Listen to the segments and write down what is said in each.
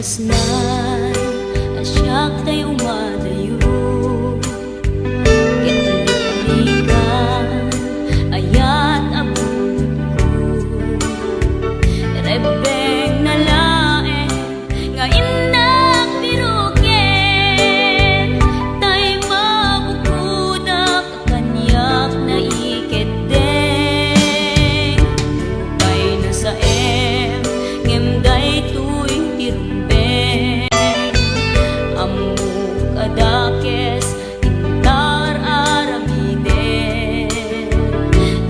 kasnan asyak tayo madayo ketlikan ayat abun ko rebeng na lae nga inak biruken tay mabukudak kanyak na iketeng lupay na sa ngemday tuy tirumbeng amuk adakes intar aramiden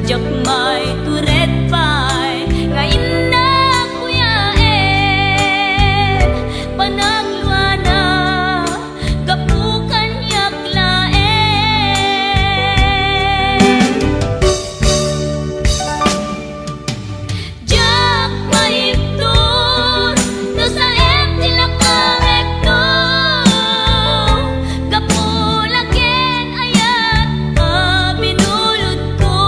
jakmay turet pay nga inak kuyaen panagluana gapukan yaklaen jak maiptur no sa tilakangekto gapulaken ayat binulod ko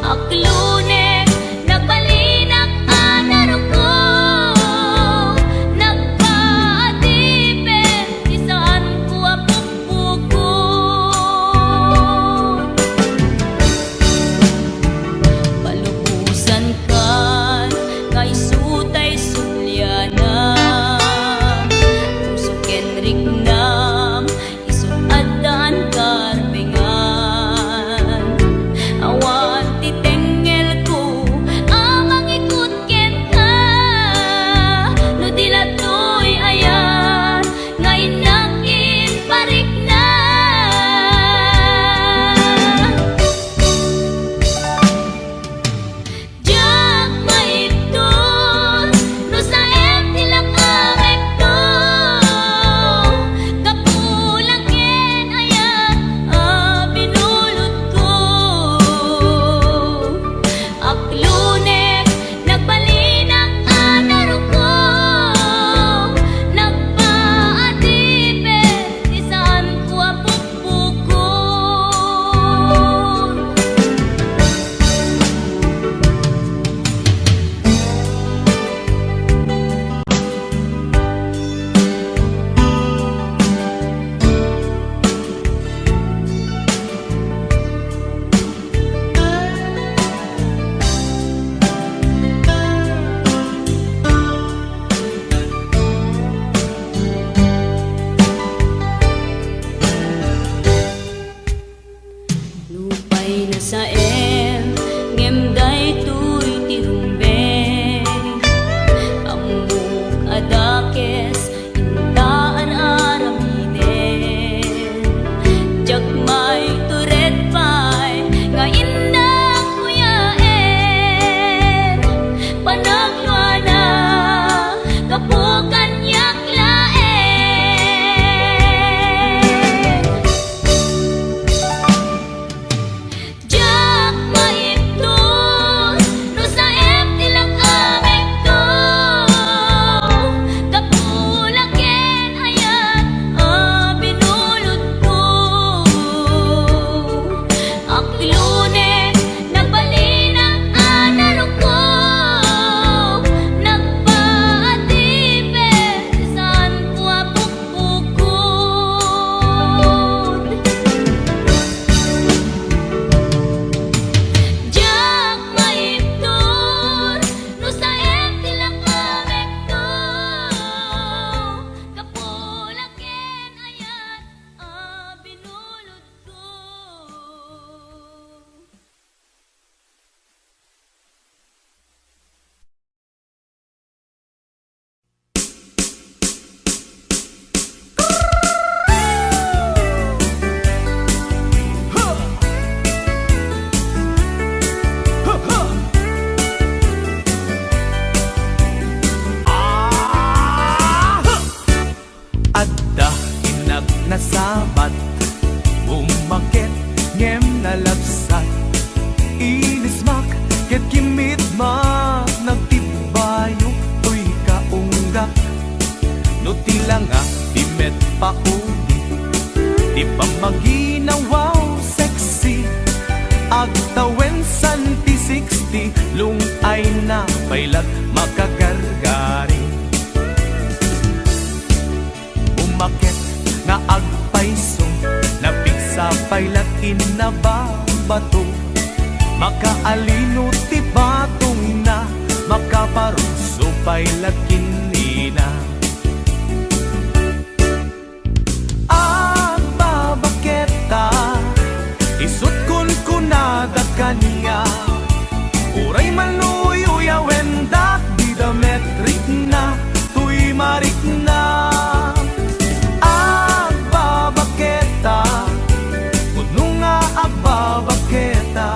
aklune nagbalinak anaro ko nagpaatipen isaan ko apukpukon palubusan kan nga isutay sulyana puso kenrik nam isuadan karbengan awan titengel ko amang ikut ken ka no dilatoy ayan nga inakin parik na jak maiptur no sa tilakangekto gapulaken ayat binulod ko aklunek nagbalinak anaro ko nagpaatipen isaan ko apukpukon lupay na sa ngemday tuy tirumbeng amuk adakes intaan aramiden jakmay turet pay nga inak kuyaen panagluana kapukan yaklaen jak maiptur no sa tilakangekto gapulaken ayat binulod ko aklunek nagbalinak anaro ko nagpaatipen isaan ko apukpukon jak maiptur no sa tilakangekto gapulaken ayat binulod ko Adda inag nasabat bumakit ngem nalabsat inismak ket kimit ma nagtibayo tuy kaunggak no tilanga timet pauli di pa maginawaw sexy agtawen santi 60 lung ay na pailat makagargar pailatin na babato, makaalino ti batong na, makaparuso pailatin nina. At babaketa, isut kun kunada kaniya, uray maluyo wendak di dametrik na, tuy marik na. At babaketa, kuno nga agbabaketa,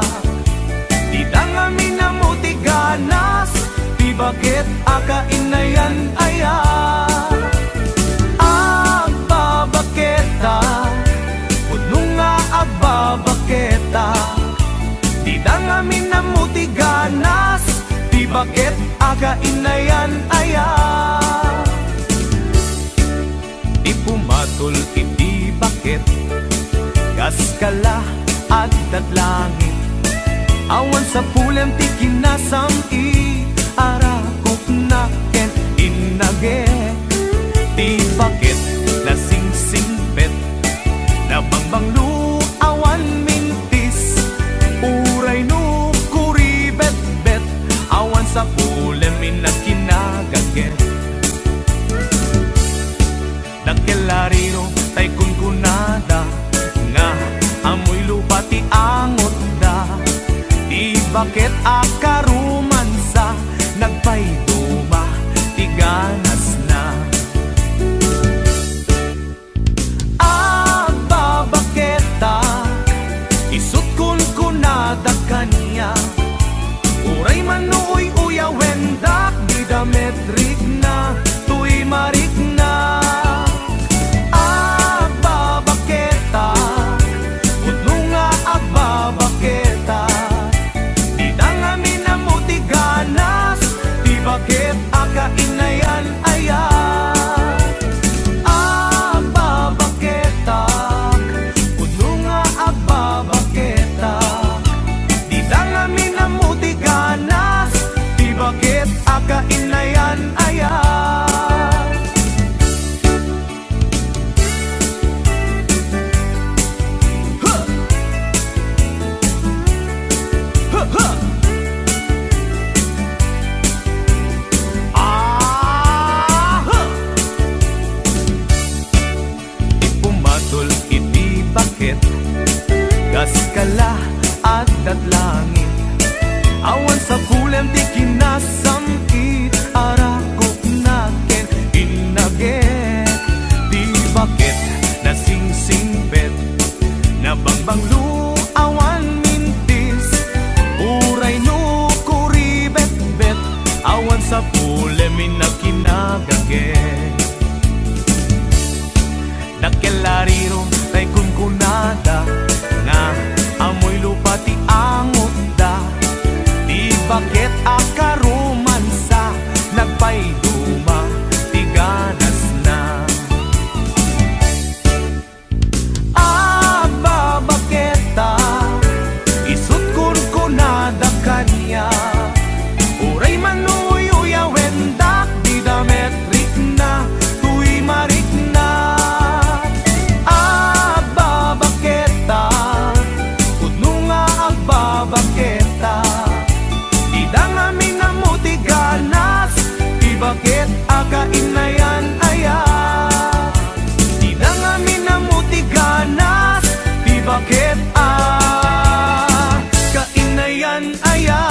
di dangami na mutiganas, di bakit akainayan aya. Agbabaketa, kuno nga agbabaketa, di dangami na mutiganas, di bakit akainayan aya. Di pumatol iti bakit, gas kala at dadlangit, awan sa pulem ti kinasam i arakok na ken inage. Di bakit nasingsingpet, nabangbanglu awan mintis, uray no kuribet-bet, awan sa pulem inakinagaget. Nagkelariro tay kunkunada, nga amoy lupa ti angot da, di bakit akarumansa, nagpayduma ti ganas na. Agbabaketa, isut kun kunada kaniya, uray manuoy uya wendak di dametrik na, tuy marik na. Agbabaketa, kuno nga agbabaketa, di dangami na mutiganas, di bakit akainayan aya. Agbabaketa, kuno nga agbabaketa, di dangami na mutiganas, di bakit akainayan aya. Ipumatol iti bakit, gas kala at datlangit, awan sa pulem ti kinasam it arakok na ken inaget. Di bakit nasingsingpet, nabangbanglu awan mintis, uray no kuribet-bet, awan sa pulem inakinagaget. Nagkelariro tay kunkunada, nga amoy lupa ti angot da, di bakit akarumansa, nagpayduma ti ganas na. Agbabaketa, isut kun kunada kaniya, uray manuy uya wendak di dametrik na, tuy marik na. Agbabaketa, kuno nga agbabaketa, di dangami na mutiganas, di bakit akainayan aya. Di dangami na mutiganas, di bakit akainayan aya.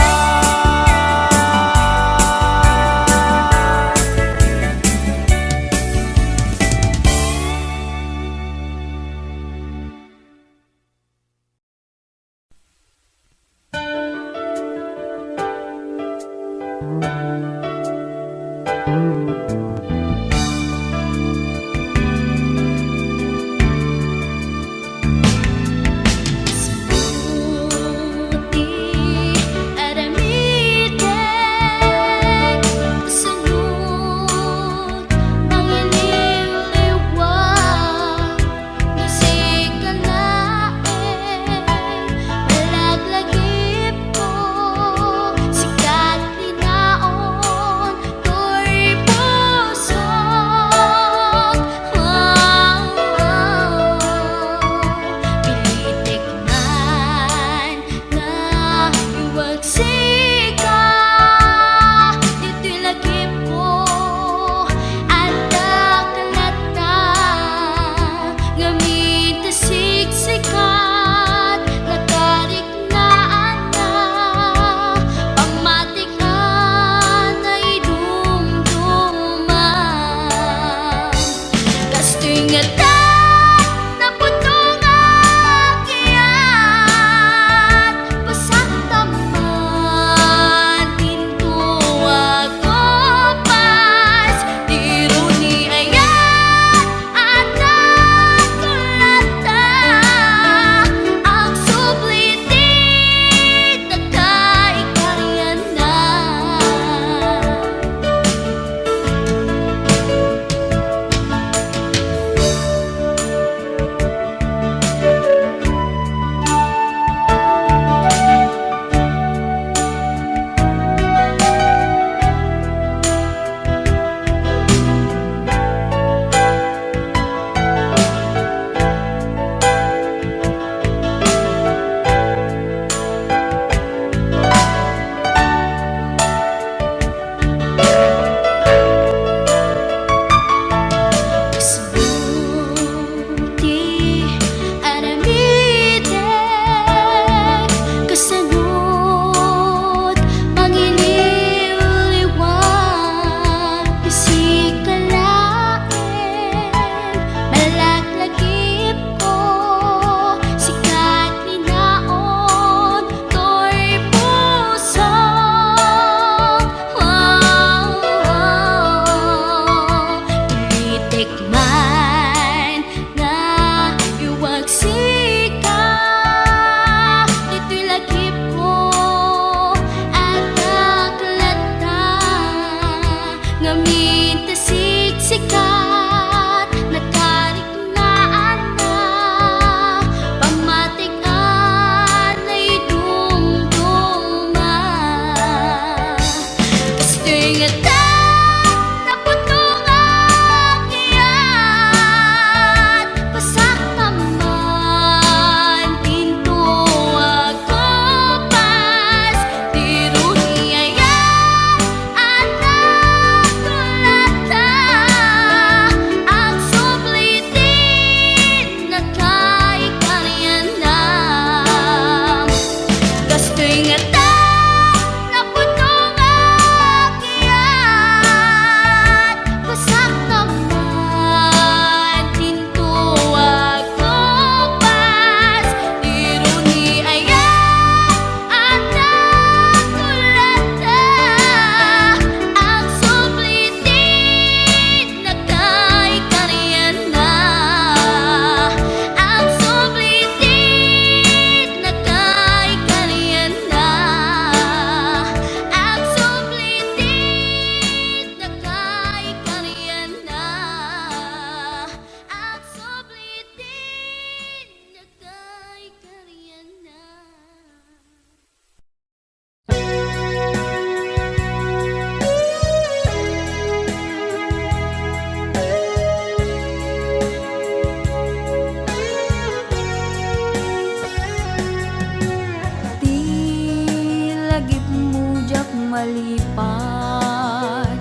malipat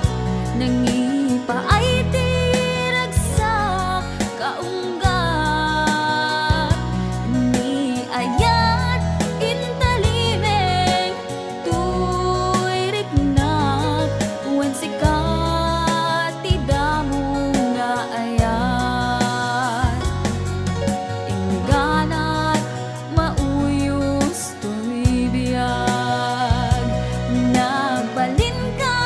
nangipa ay tiragsak kaunggat ni ayat intalimeng tuy riknak wan sikat tidamo nga ayat ingganat mauyos tuy biyag nagbalin ka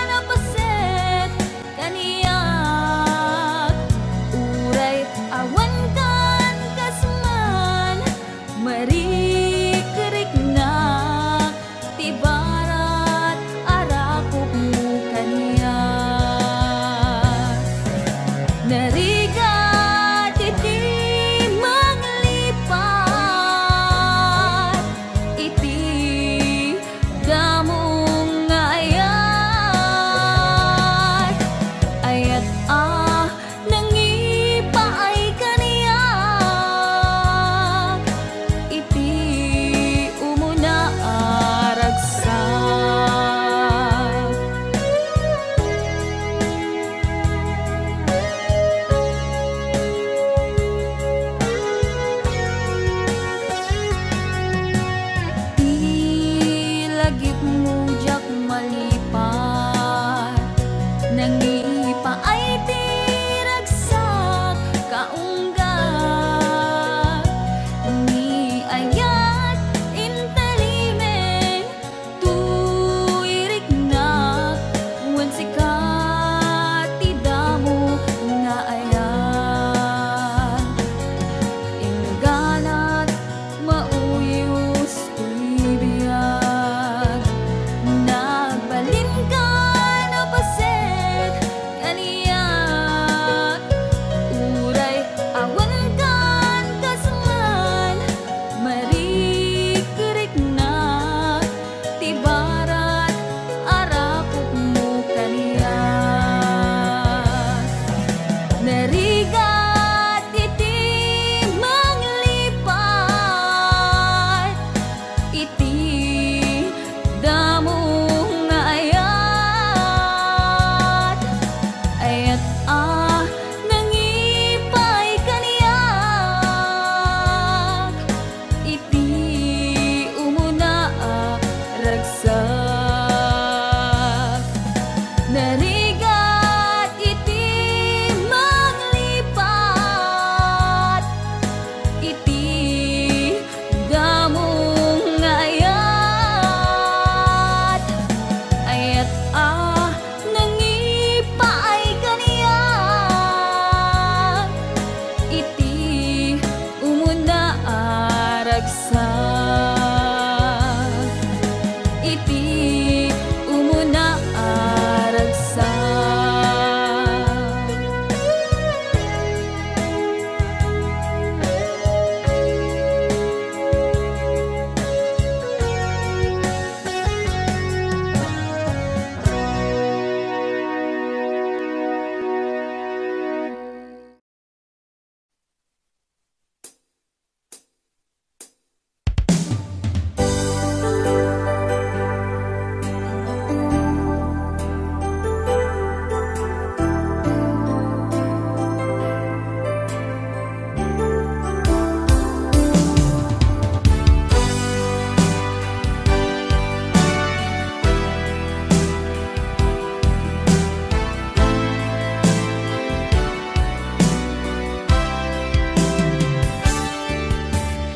na paset kaniyak uray awan kan kasman marikiriknak tibarat arakop mo kaniyak narigat iti maglipat iti damong nga ayat ayat nangipa ay kaniyak iti umuna aragsak ilagip mo jak malipat nangipa ay tiragsak kaunggat ni ayat intalimeng tuy riknak wan sikat tidamo nga ayat ingganat mauyos tuy biyag nagbalin ka na paset kaniyak uray awan kan kasman marikiriknak tibarat arakop mo kaniyak narigat iti manglipat iti damong nga ayat ayat nangipay kaniyak iti umuna ragsak narigat iti manglipat iti damong nga ayat ayat nangipa ay kaniyak iti umuna aragsak iti umuna aragsak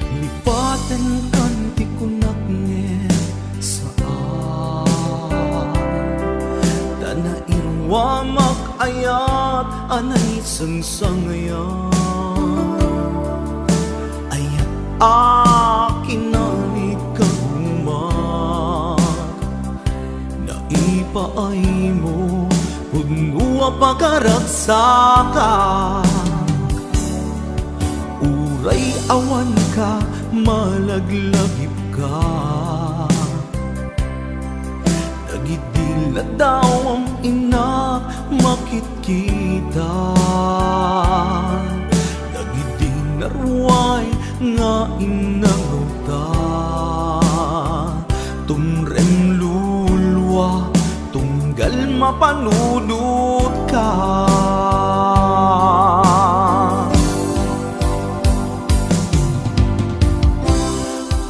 Lipatan kan ti kunak ngen saan Dana irwamak ayat anay sangsangayan ayat akinani kagumat naipaay mo pudnua pagkaragsakan uray awan ka malaglagip ka nagidil na daw ang ina makitkita nagidil na ruway nga inangota tumrem lulwa mapanunod ka.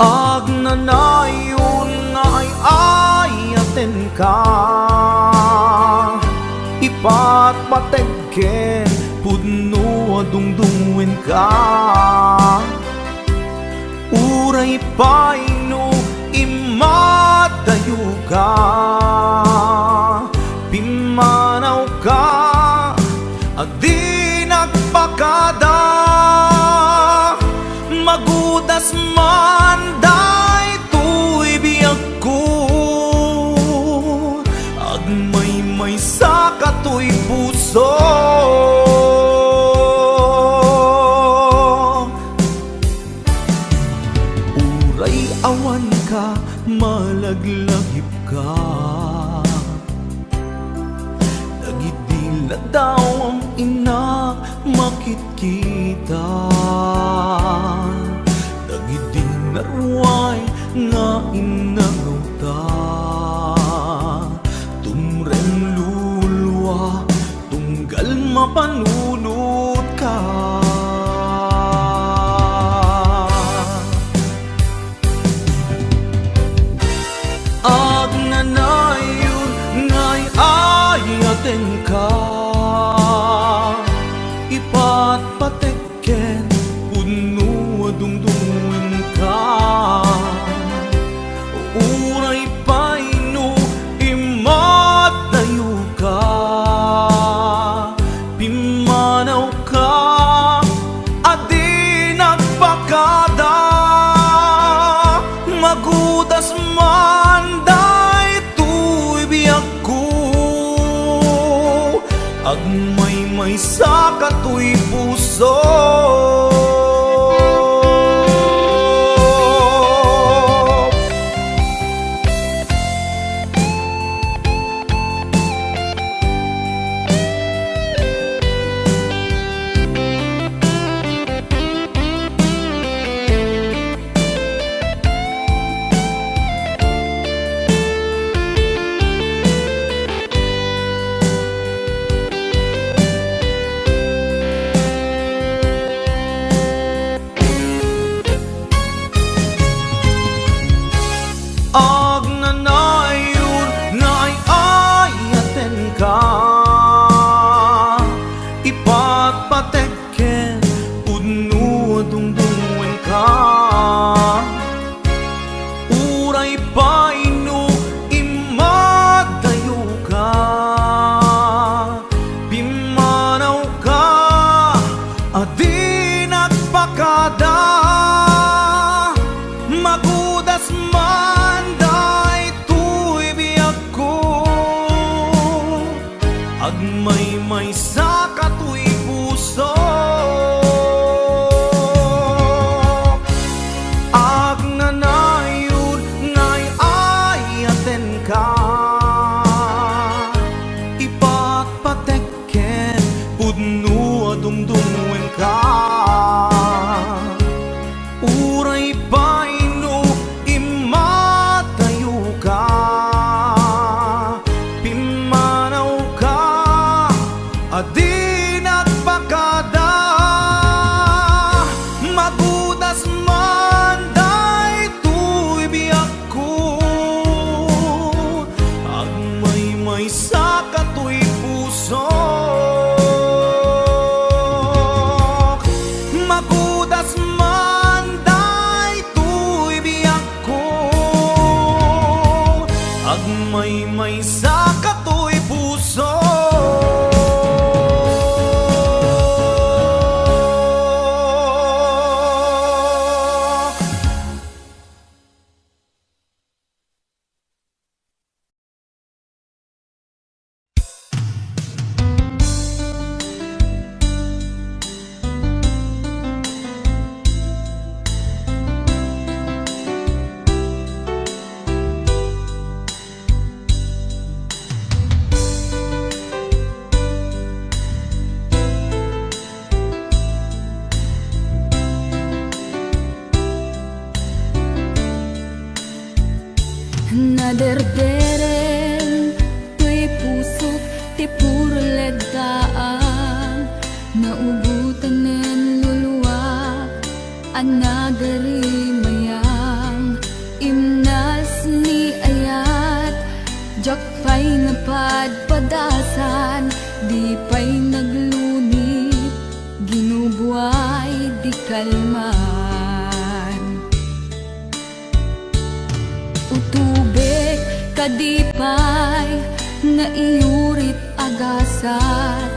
Agnanayon nga ay ayaten ka, ipatpategken pudno adungdungwen ka. Uray paino imadayo ka, pimanaw ka, adi nagpakada. Magudas man daytoy biyag ko, agmay-may sa katoy puso. Uray awan ka, malaglagip ka, nagidila daw ang ina makitkita. Narway nga inangawta, tumren lulwa, tunggal mapanunod ka. Agnanayon nga'y ayaten ka, ipatpatekken puno adungdungwen ka. Uray paino imadayo ka, pimanaw ka, adi nagpakada. Magudas man daytoy biyag ko, agmay-may sa katoy puso. Agnanayon nga'y ayaten ka, ipatpatekken pudno adungdungwen ka. Uray paino imadayo ka, pimanaw ka, adi nagpakada. Magudas man daytoy biyag ko, agmay-may sa katoy puso. Agnanayon nga'y ayaten ka, ipatpatekken pudno adungdungwen ka. Uray paino imadayo ka, pimanaw ka, adi nagpakada. Magudas man daytoy biyag ko, agmay-may sa katoy puso. Magudas man daytoy biyag ko, agmay-may sa katoy puso. Naderderen to'y puso't ti puro leddaang naubutan nen luluwak anagari mayang imnas ni ayat jakpay napadpadasan di pay naglunit ginubuay di kalman utubek kadipay nga iyurit agasat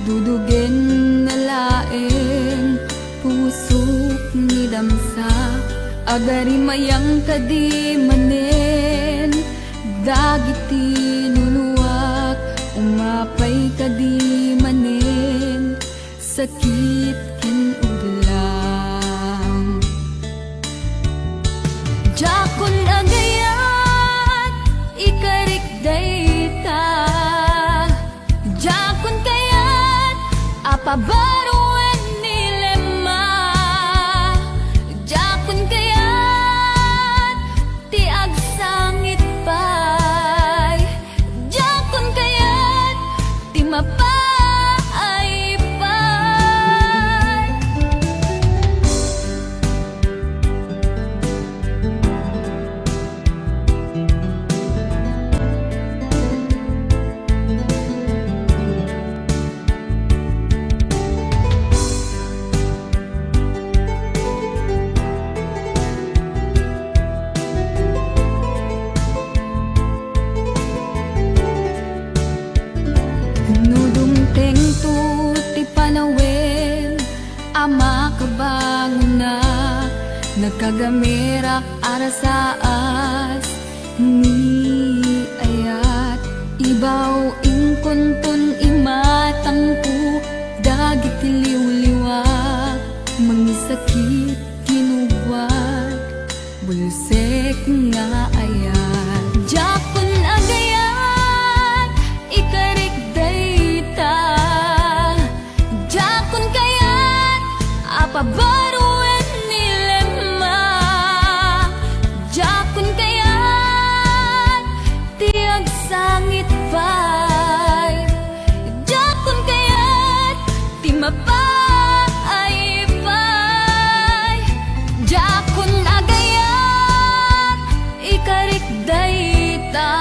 dudugen na laeng pusok ni damsak agari mayang kadi manen dagiti luluwak umapay kadi manen sakit ken udlang jakon agayat ikarik dayta jakon kayat apabaruan nilema jakon kayat ti agsangit pay jakon kayat ti mapay pay nudumteng tu ti panawen ama kabangunak nagkagamirak arasaas ni ayat ibaw ingkuntun imatangku dagit liwliwak mangisakit kinubwag bulusek nga ayat jakon agayat ikarik dayta jakon kayat apabaruan nilema jakon kayat ti agsangit pay jakon kayat ti mapay pay jakon agayat ikarik dayta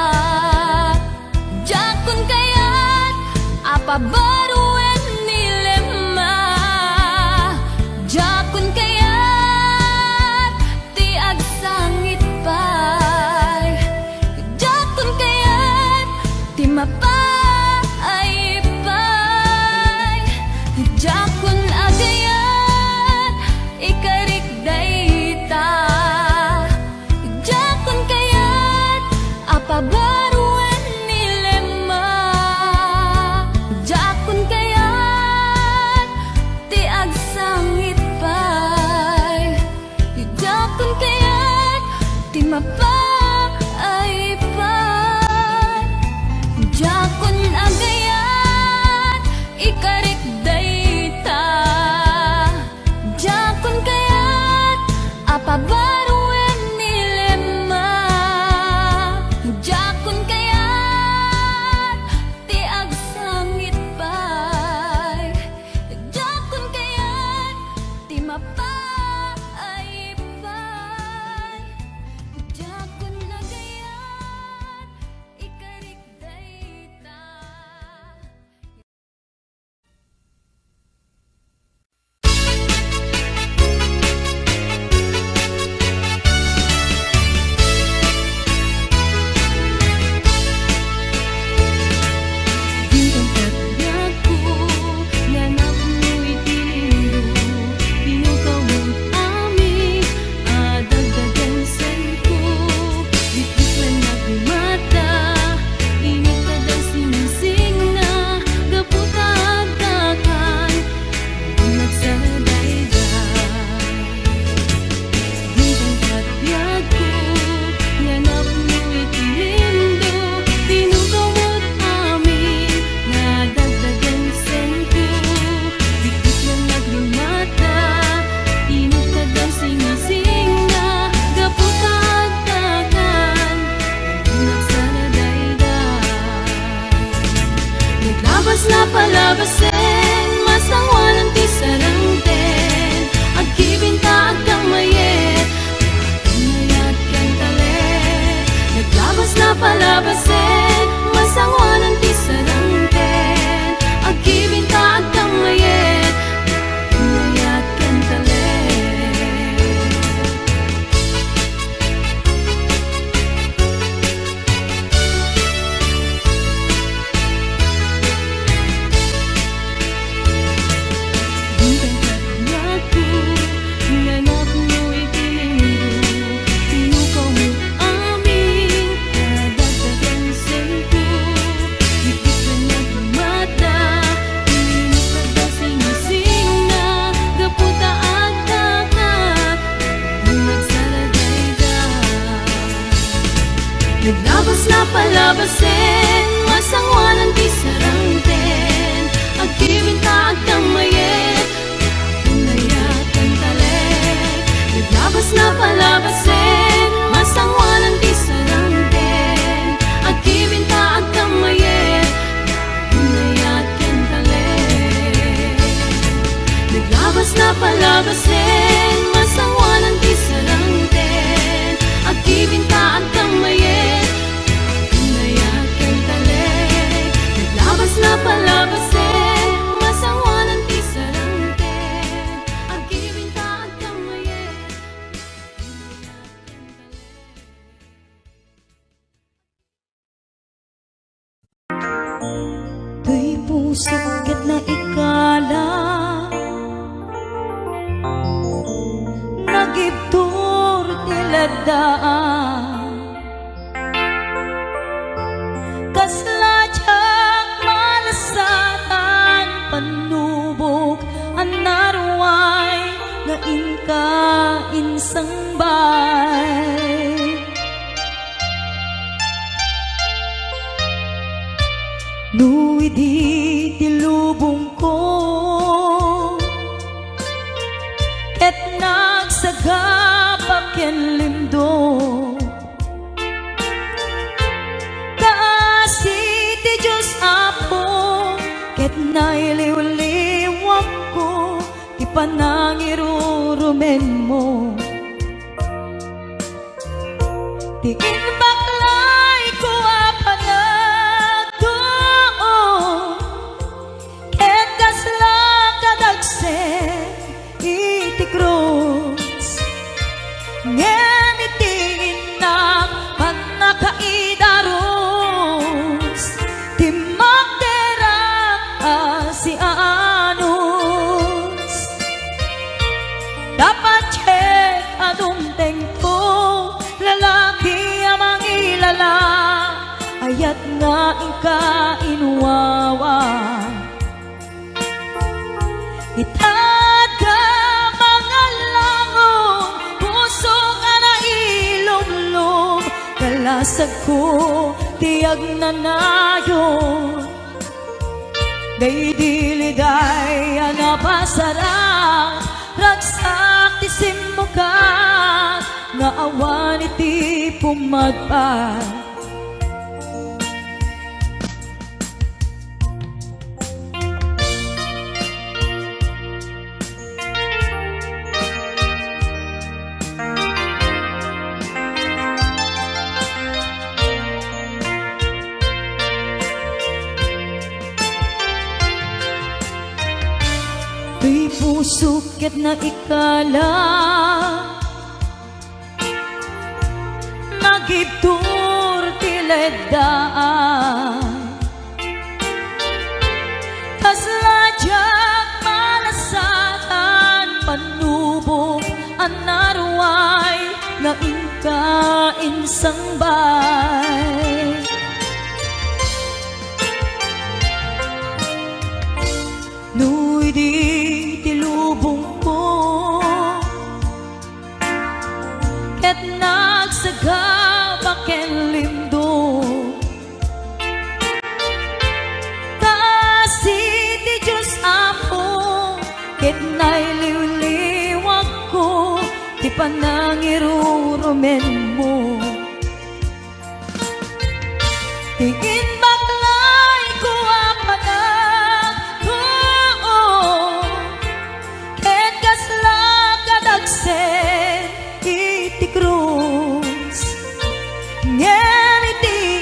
jakon kayat apabaruan nilema jakon kayat ti agsangit pay jakon kayat ti mapay pay jakon agayat ikarik dayta jakon kayat apabaruan nilema jakon palabasin, masangwanan ti sarangten, agibin ka agdang mayet, inayat ken talet. Bintang kadlaku, nanap mo itininggo, tinukaw mo aming kadagdagan sa'yo. Higit na nagmata, inis na dasing-sing na, gaputa at dagat, nagsaragayda. Naglabas na palabasin, masangwanan ti sarangten, agibin ka agdang mayet, inayat ken talet. Naglabas na palabasin, masangwanan ti sarangten, agibin ka agdang mayet, inayat ken talet. Naglabas na palabasin, masangwanan ti sarangten, agibin ka agdang mayet, inayat ken talet. Naglabas na palabasin, masangwanan ti sarangten, agibin ka agdang mayet, inayat ken talet. Tuy puso ket na ikala, nagibtur tiladaan, kasladyak malasatan, panubok anarway, nga inka insang bay. Nuwi di tilubong ko, ket nagsagabak ken limdo, kaasi ti Diyos Apo, ket nailiw-liwak ko, ti panangirurumen mo. Ti inbaklay ko apanagdo, ket kasla kadagsen iti krus, ngem iti inak pannakaidarus, ti magderak si anus. Dapat check adung tengko, lalaki amang ilala, ayat nga ingka inuwawa. Itata mga langon, puso nga na ilumlum, kalasag ko tiyag na nayon. Day diliday napasarang, ragsak ti simukat, nga awan iti pumadpad. Tuy puso ket na ikala, nagibtur tiledaan, kasladyak malasatan, panubok anarway, nga inka insang bay. Nuy di tilubong ko, ket nagsagabak ken limdo, kaasi ti Diyos Apo, ket nailiw-liwag ko, ti panangirurumen mo. Tingin baklay ko apanag ko, ket kasla kadagsen iti krus, ngem iti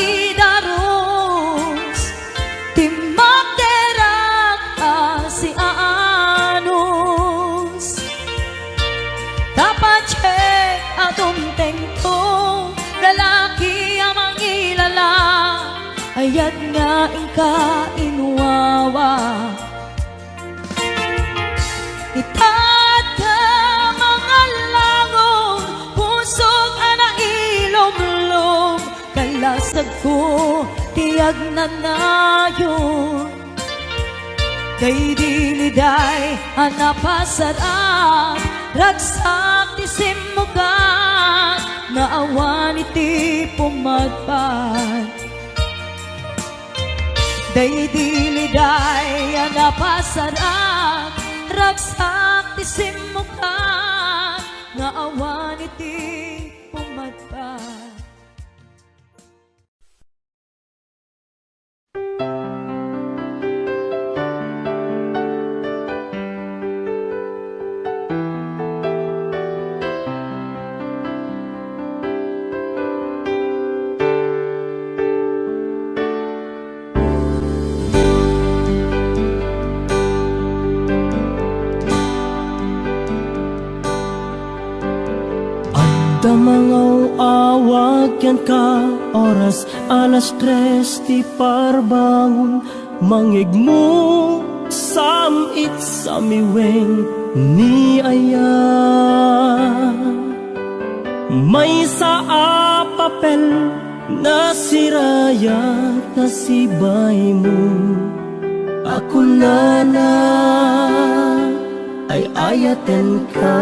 idarus Timak derak si anus Dapat cek atong tengtong lalaki amang ilala Ayat nga ingka inuwawa Itat ka mga langon Pusok anak ilom-lom Kalasag ko tiyag na nayon Kay diliday anapasarap Ragsak ti simugan Naawan iti pumadpad Day diliday anapasarap Ragsak ti simukan Naawan iti pumadpad Damangaw awag yan ka oras 3:00 ti parbangon Mangigmo samit sa miweng ni aya May sa papel na sirayat na sibay mo Ako na ay ayaten ka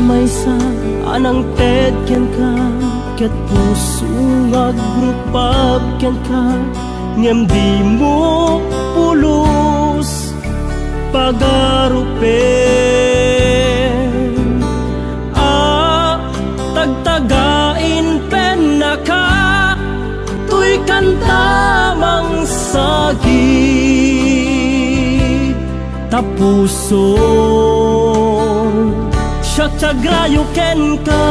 May sa anang ted ken ka Ket puso nga grupab ken ka Ngem di mo pulos pagarupen Tagtagain pen na ka Tuy kantamang sagi Tapuso Siyagrayo ken ka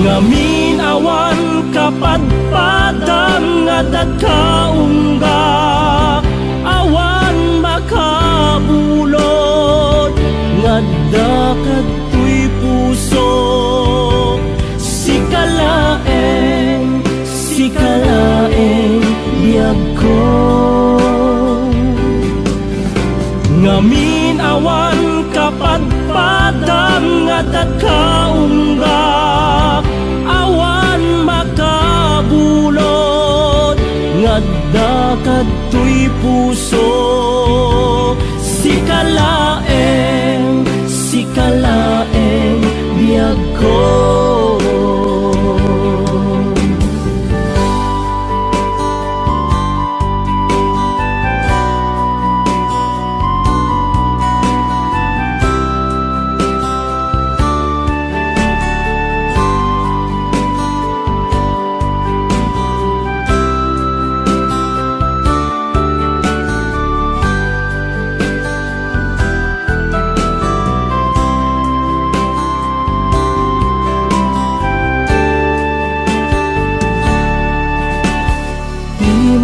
Ngamin awan kapadpadam nga dagkaungga Awan makabulod nga dakad tuy puso Sikalaeng biyag ko Ngamin awan kapadpadam nga dagkaunggak Awan makabulod nga dakad tuy puso Sikalaeng biyag ko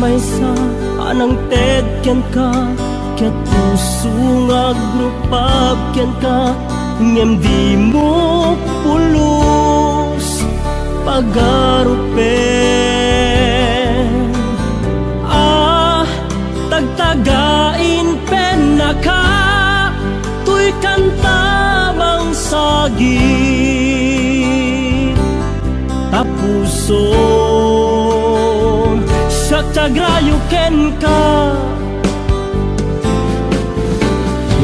May sa anang ted ken ka Ket puso nga grupab ken ka Ngem di mo pulos pagarupen Tagtagain pen na ka Tuy kantamang sagi Tapuso Siyagrayo ken ka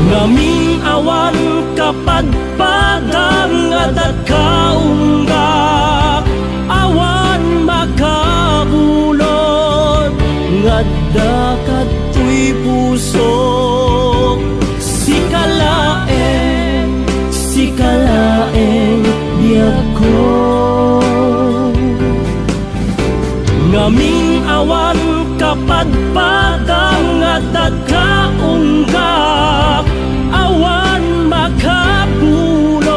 Ngamin awan kapadpadam nga dagkaunggak Awan makabulod nga dakad tuy puso Sikalaeng biyag ko Ngamin awan kapadpadam nga dagkaunggak Awan makabulod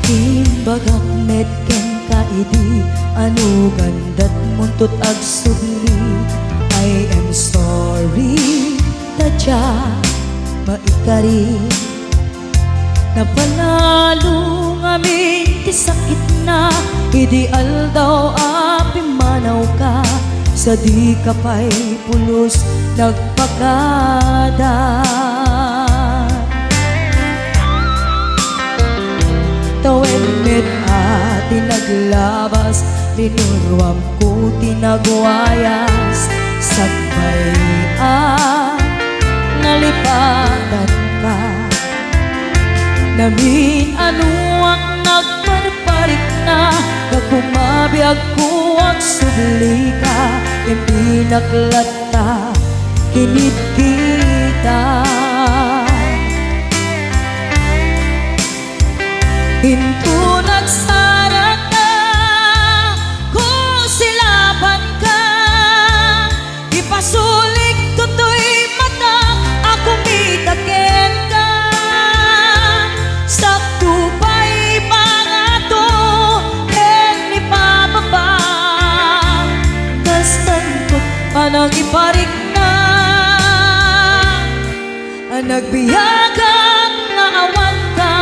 Timbagak medken ka idi Anu gandat muntut ag subli I am sorry Tadya maikari Napanalo ngamin ti sakit na Ideal daw api manaw ka Sa di ka pa'y pulos nagpakada Tawen med ati naglabas Linurwam ko tinagwayas Sagbay nalipatan ka Namin anuak nagparparik na Nagkumabiyag ko ang subli ka Hindi naklata kinit kita Hinto nagsarat na kung silaban ka Ipasulik tutoy mata ako mitaken ka Sakto pa'y pangato ken ni pababa Kastantot panang iparik na Nagbiyagang naawan ka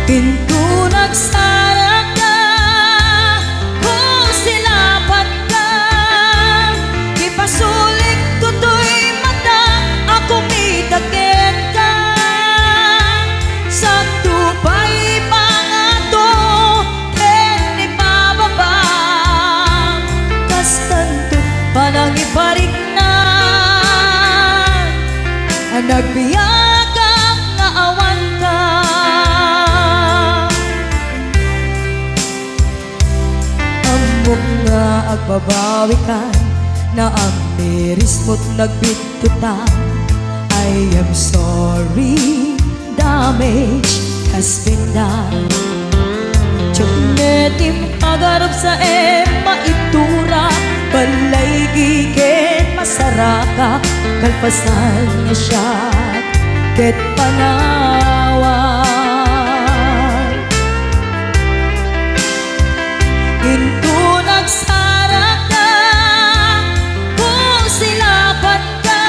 Pinto nagsarat ka kung silapan ka Ipasulik tutoy mata ako mitaken ka Sakto pa'y pangato ken ipababa Kastanto panang iparik na Nagbiyagang naawan ka Amok nga agbabawi ka Na ang miris mo't nagbitutan I am sorry Damage has been done Tsunetim agarap sa maitura Balay gigen masaraka Kalpasan niya siya Ket panawan Hinto nagsarat ka kung silapan ka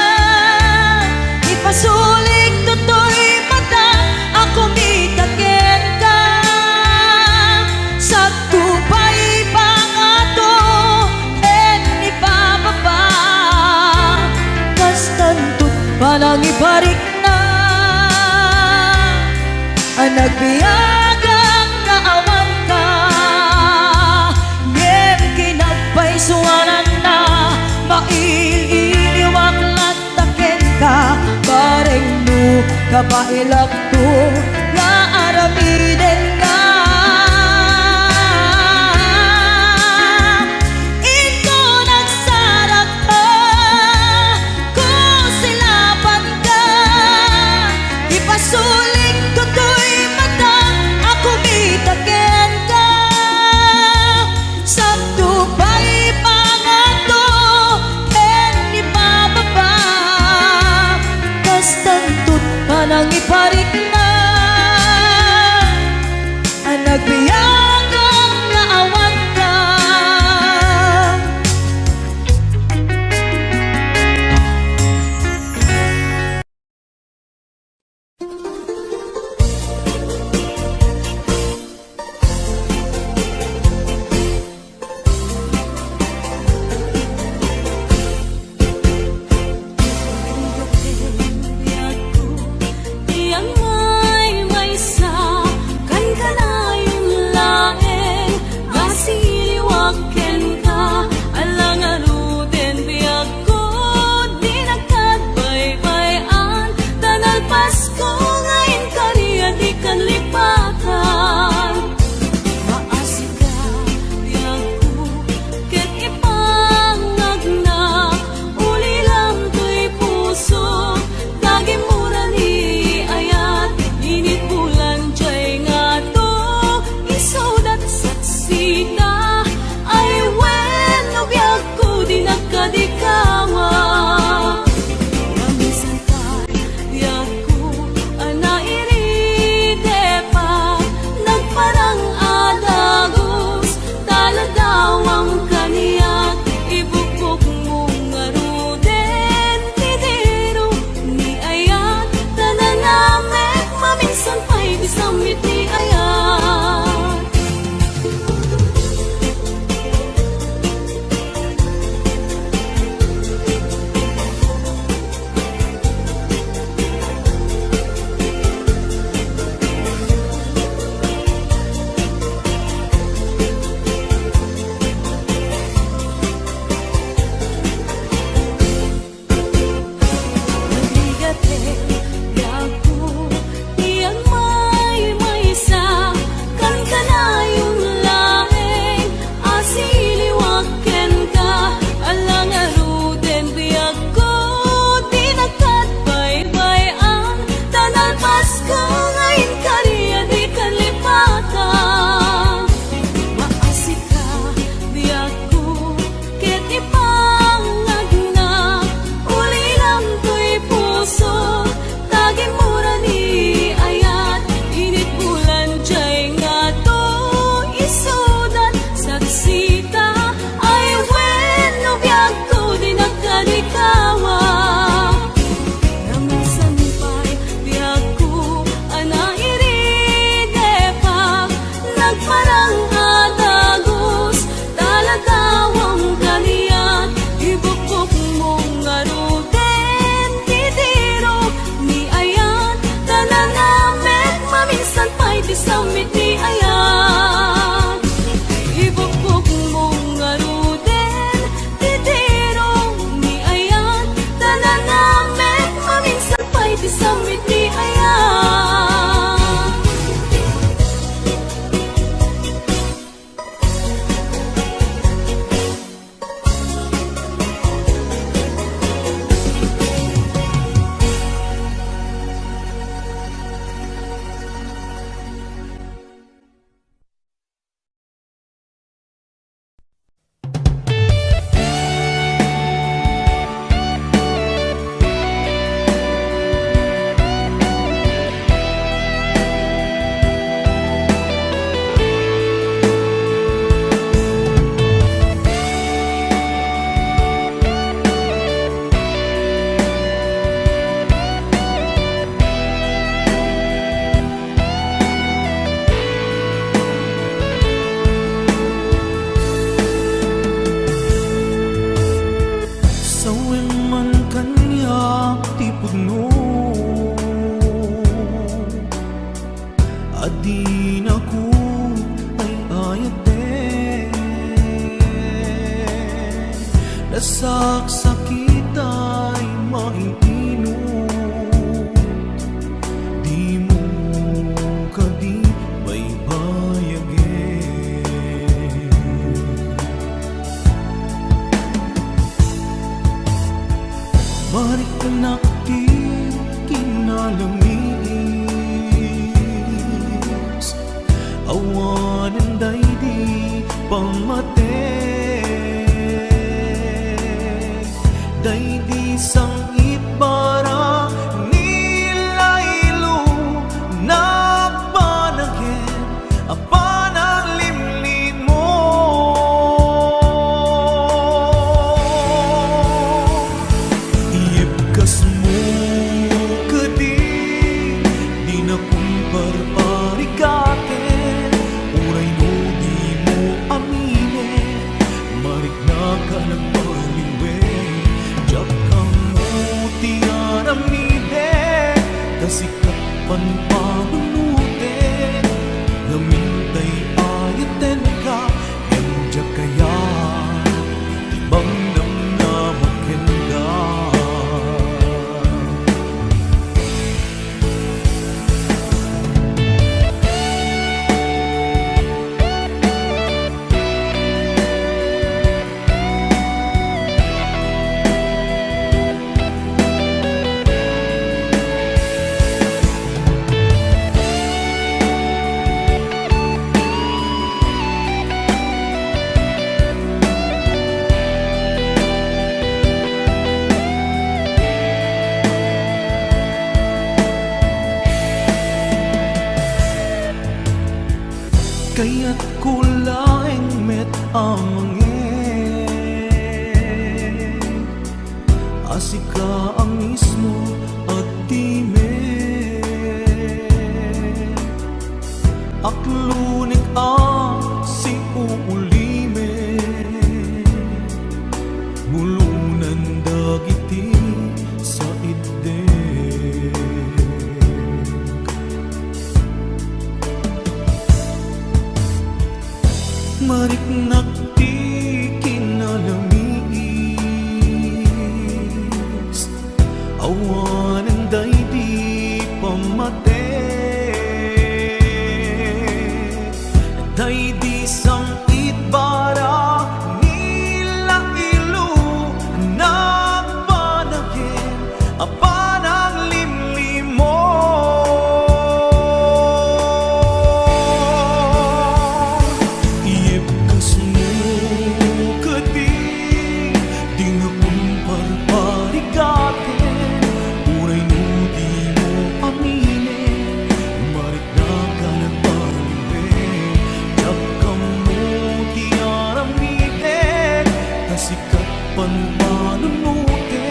Ipasulik tutoy mata ako mitaken ka Sakto pa'y pangato ken ipababa Kastantot panang iparik na Nagbiyagang naawan ka Ngem kinagpaisuanan na Maililiwak lataken ka Bareng no kapailak to Nga aramiden ka Ito nagsarat ka kung silapan ka Ipasulik tutoy mata ako mitaken ka Sakto pa'y pangato ken ipababa Kastantot panang iparik na Nagbiyagang naawan ka Yang Marik nakti kinalamis, awanan day di pamate, day di sangit bara nilaylo na panagin apanang limlim mo. Iibkas mo kadi di na kumparparikatin, uray no di mo aminin, marik na ka nagpaliwe, jak kang mo tiyaramide, kasikat panpanunute, namintay ayaten ka, emja kaya ibang namnamakin ka. Kaya't kulaing met amangin, asika ang mismo at time, aklunik ang si uulime, mulunan dagiti sa ide. Marik nakti kinalamis, awanan day di pamate, day di sangit bara nilaylo nagpanagin apanang limlim mo. Iibkas mo kadi di na kumparparikatin, uray no di mo aminin, marik na ka nagpaliwe, jak kang mo tiyaramiden, kasikat panpanunute,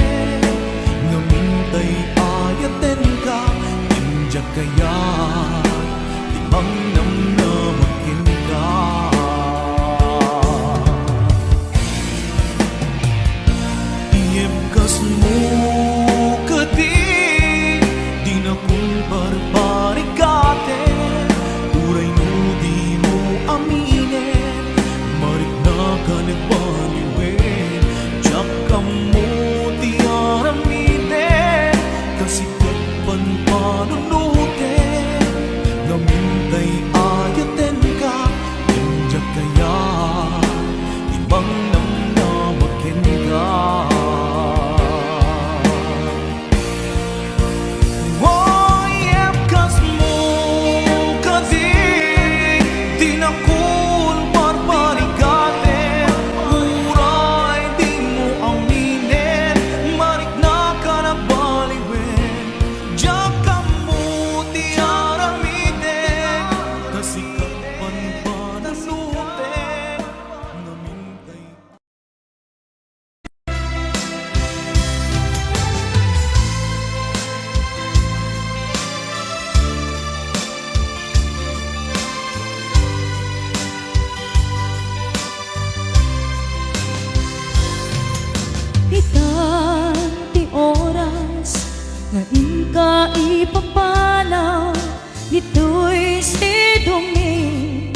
namintay ayaten ka, emja kaya timang namnamakin ka. Iibkas mo kadi di na kumparparikatin, uray no di mo aminin, marik na ka nagpaliwin, jak kang mo tiyaramiden, kasikat panpanunute, namintay ayaten ka, emja kaya ibang namnamakin ka. Iibkas mo kadi di na kumparparikatin, uray di mo aminin, marik na ka nagpaliwin, jak kang mo tiyaramiden, kasikat panpanunute, namintay. Itan ti oras nga inka ipapanaw, ito'y sidungin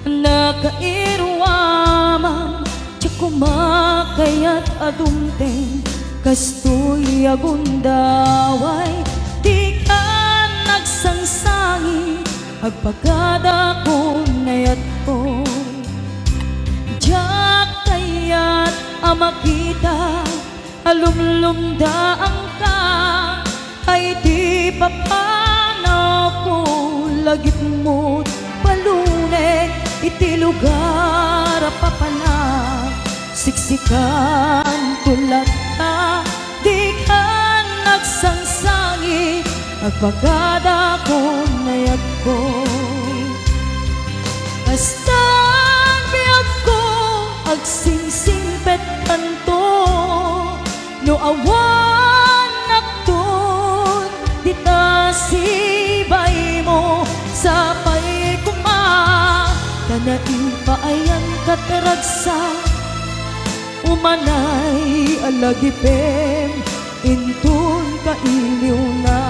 nakairwamang tsa kumakayat adumteng, kastoy agundaway di ka nagsangsangi, agpagada ko nayat ko, jak kayat amakita alumlumdaan ka, ay di papanaw ko. Lagit mo't paluneg, iti lugar papanak. Siksikan tulad ka, di ka nagsansangi, agpagada ko nayag ko. Basta biyag ko, agsingsingpet kanto, no awan nakton, di ta sibay mo, sapay kuma, tanai paayan kataragsa, umanay alagipem, intun kailiw na.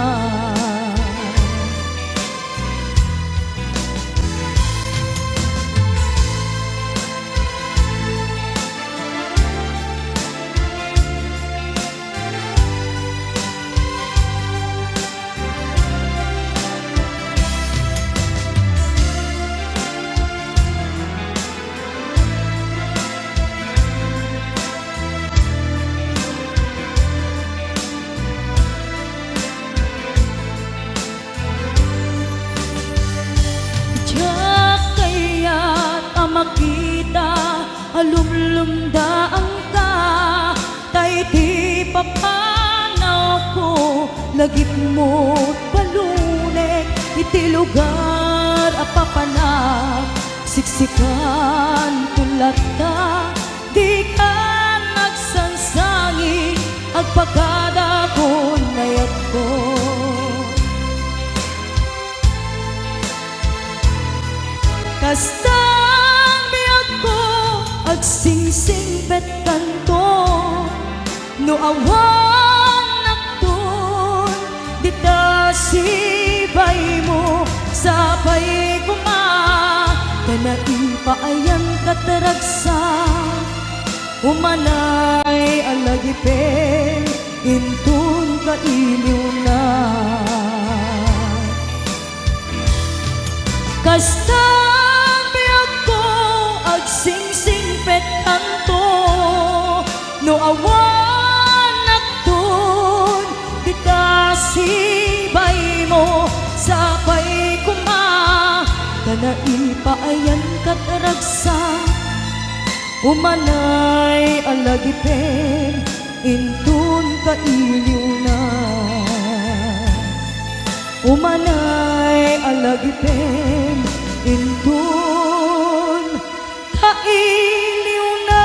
Makita, alumlumdaan ka, tay di papanaw ko. Lagit mo't paluneg, iti lugar apapanak. Siksikan tulad ka, di ka nagsansangi, agpagada ko nayag ko. Kasta agsingsingpet kanto, no awan nakton, di ta sibay mo, sapay kuma, tanai paayan kataragsa, umanay alagipin, intun kailiw na. Kasta agsingsingpet kanto, no awan nakton, di ta sibay mo, sapay kuma, tanai paayan kataragsa, umanay alagipin, intun kailiw na. Umanay alagipin, intun kailiw na.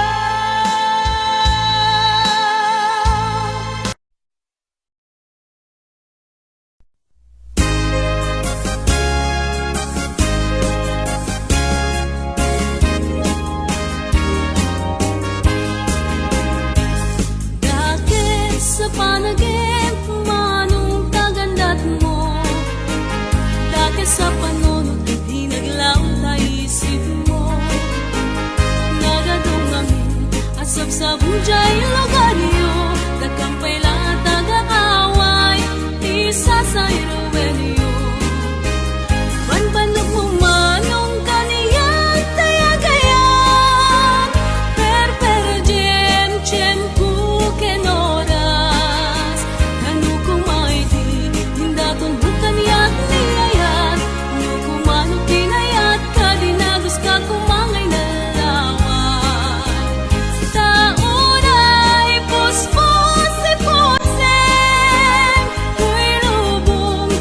Bakit sa panaginip manong kagandat mo? Dati sa panunod di naglaw sa isip mo. Nagadungangin asap sa bujay logaryo, nagkampay lang taga-away, isa sa iruwelyo. Banbanok mo manong kaniyang tayagayan, per jem ku kenoras, kanu kumay di, hindaton bukan yak niyayat, nu kumano pinayat ka, dinagos ka kumangay na lawan. Taon ay puspos-iposen, ku'y lubong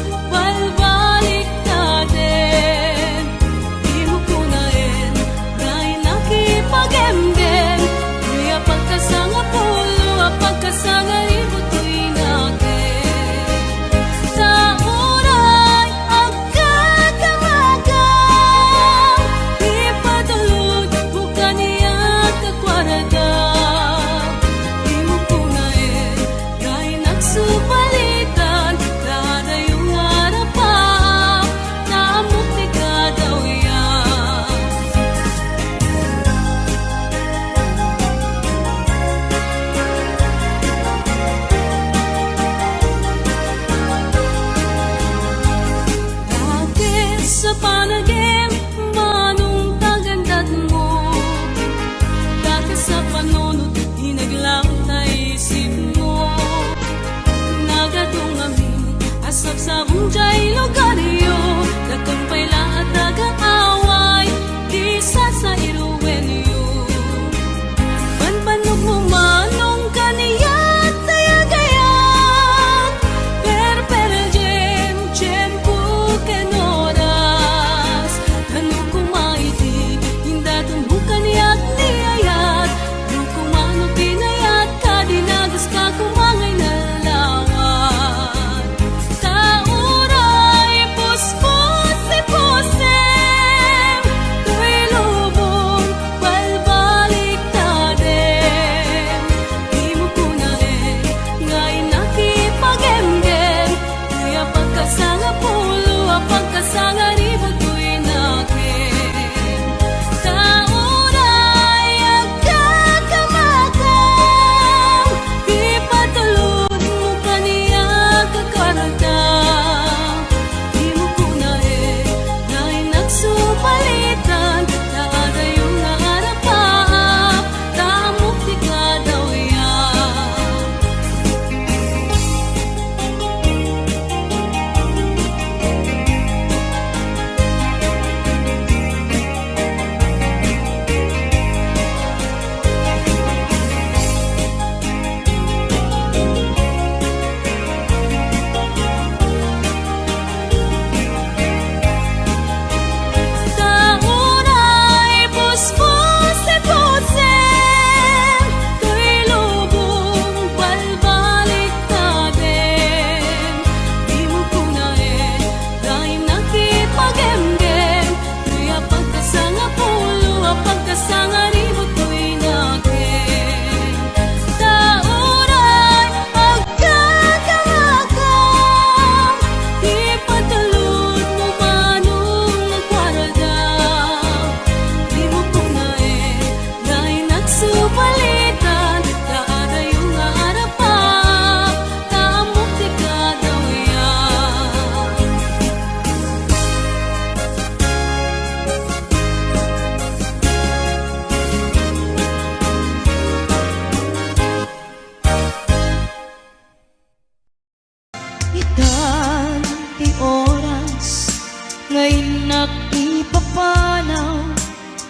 Ngayon nakipapanaw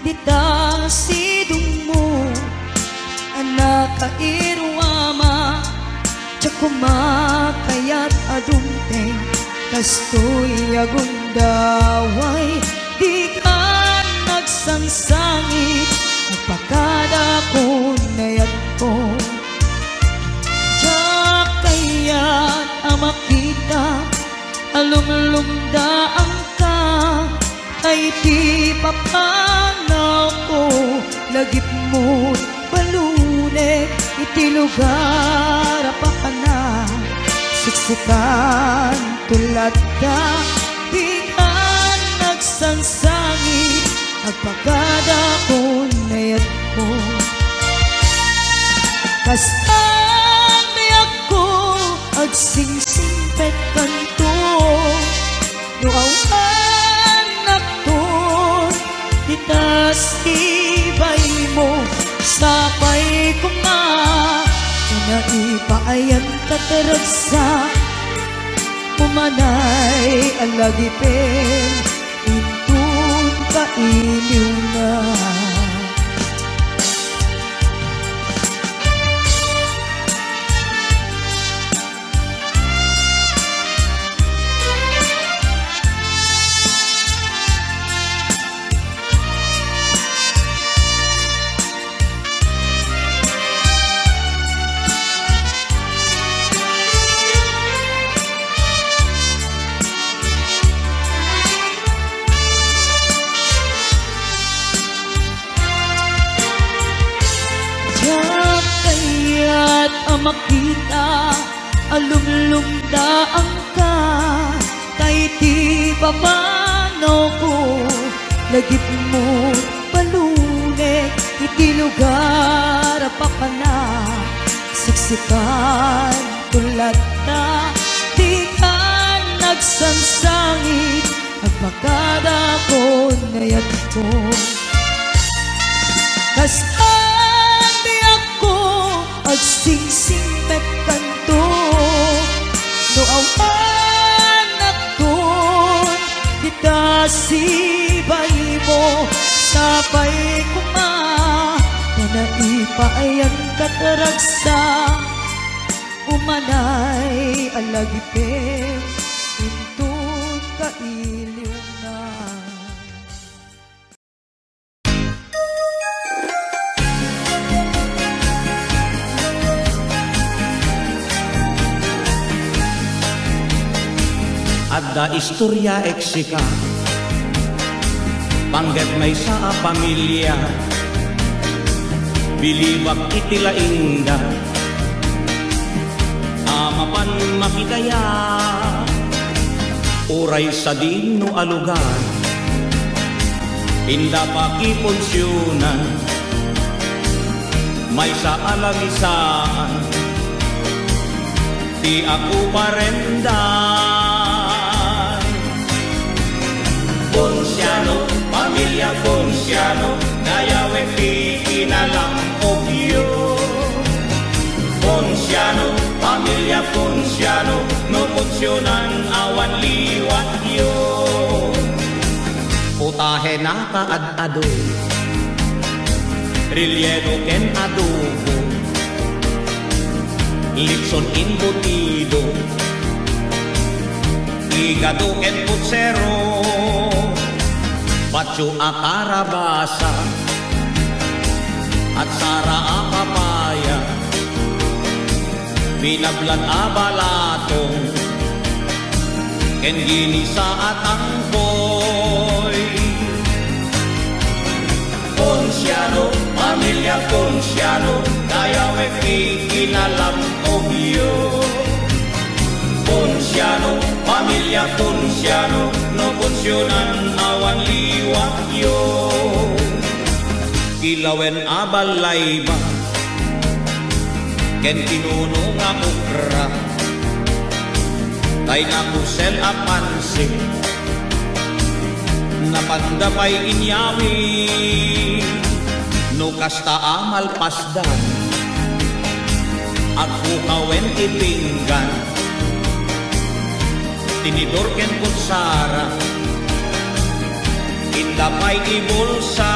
dita sidong mo anak kairwama tsak kumakayat adumteng kastoy agundaway di ka nagsangsangit nagpakada ko nayat ko tsak kayat amakita alumlumdaan ka ay di papanaw ko lagip mo balunek iti lugar pa ka na siksikan tulad ka di ka nagsangsangit agpagada ko nayat ko kastan nayak ko agsingsing pet kanto no awan nakton ditas ibay mo sapay ko nga naipayan kataragsa umanay alagipin intun kailiw na makita alumlumdaan ka kay di papanaw ko lagip mo balunek iti lugar pa ka na siksikan tulad na di ka nagsangsangit agpagada ko nayat ko kastan di ako agsingsing pet kanto no awan nakton dita sibay mo sapay ko nga na naipaayan kataragsa umanay alagipin intun kailiw na Adda istorya eksika Pangget may sa pamilya Bilibak itilainda Amapan makidaya Uray sa dino alugan Inda pakiponsyunan May sa alamisaan Di ako parendan Ponsiano, pamilya Ponsiano, nayawe ti inalang obyo. Ponsiano, pamilya Ponsiano, no punsyonan awan liwat yo. Putahe na kaad-ado, rilyeno ken adobo, lipson imbutido, igado ken putsero. Pacho akarabasa at sara apapaya binablan abalatong ken ginisa at angkoy Ponsiano, pamilya Ponsiano dayawe kinalam obyo Ponsiano, pamilya Ponsiano no punsyonan awan liwat yo Kilawen abalay ba ken kinuno nga ukra kay nakusel apansing napandapay inyawi no kasta amal pasdan at ukawen ipinggan tinidor ken kutsara Indapay ibulsa.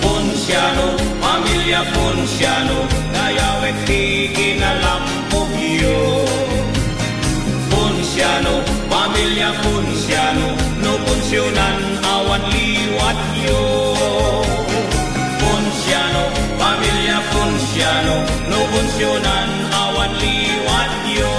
Ponciano, pamilya Ponciano, dayawet ti kinalampugyo. Ponciano, pamilya Ponciano, no punsyonan awan liwat yo. Ponciano, pamilya Ponciano, no punsyonan awan liwat yo.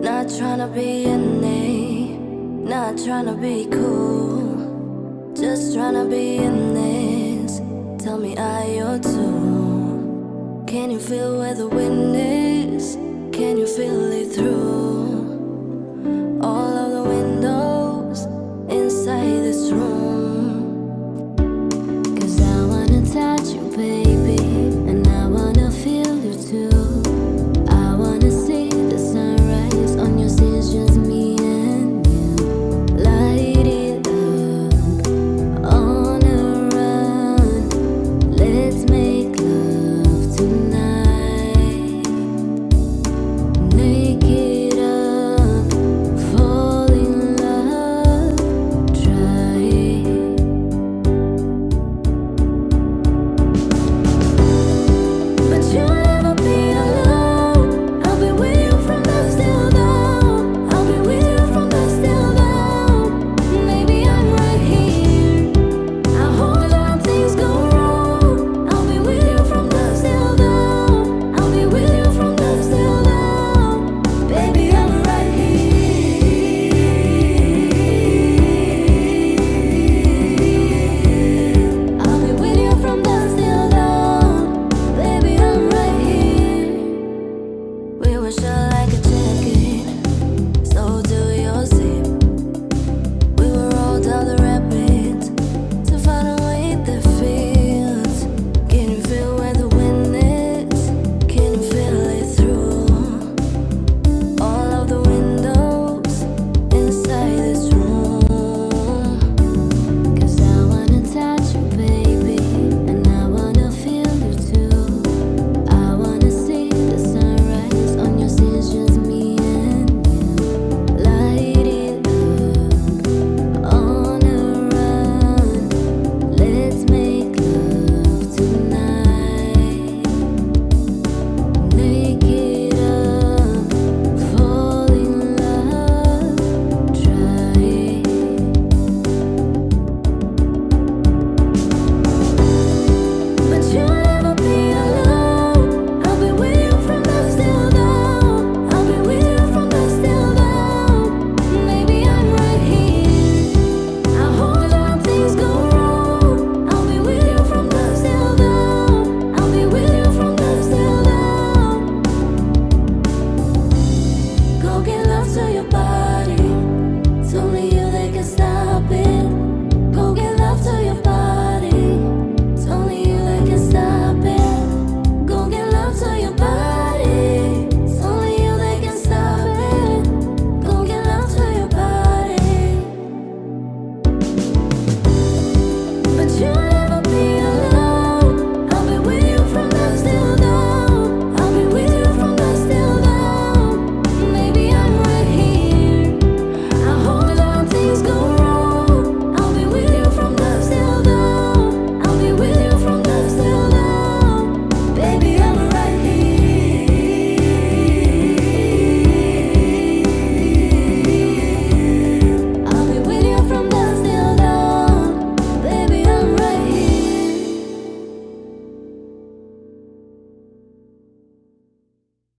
Not tryna be an A, not tryna be cool, just tryna be in this. Tell me, are you too? Can you feel where the wind is? Can you feel it through?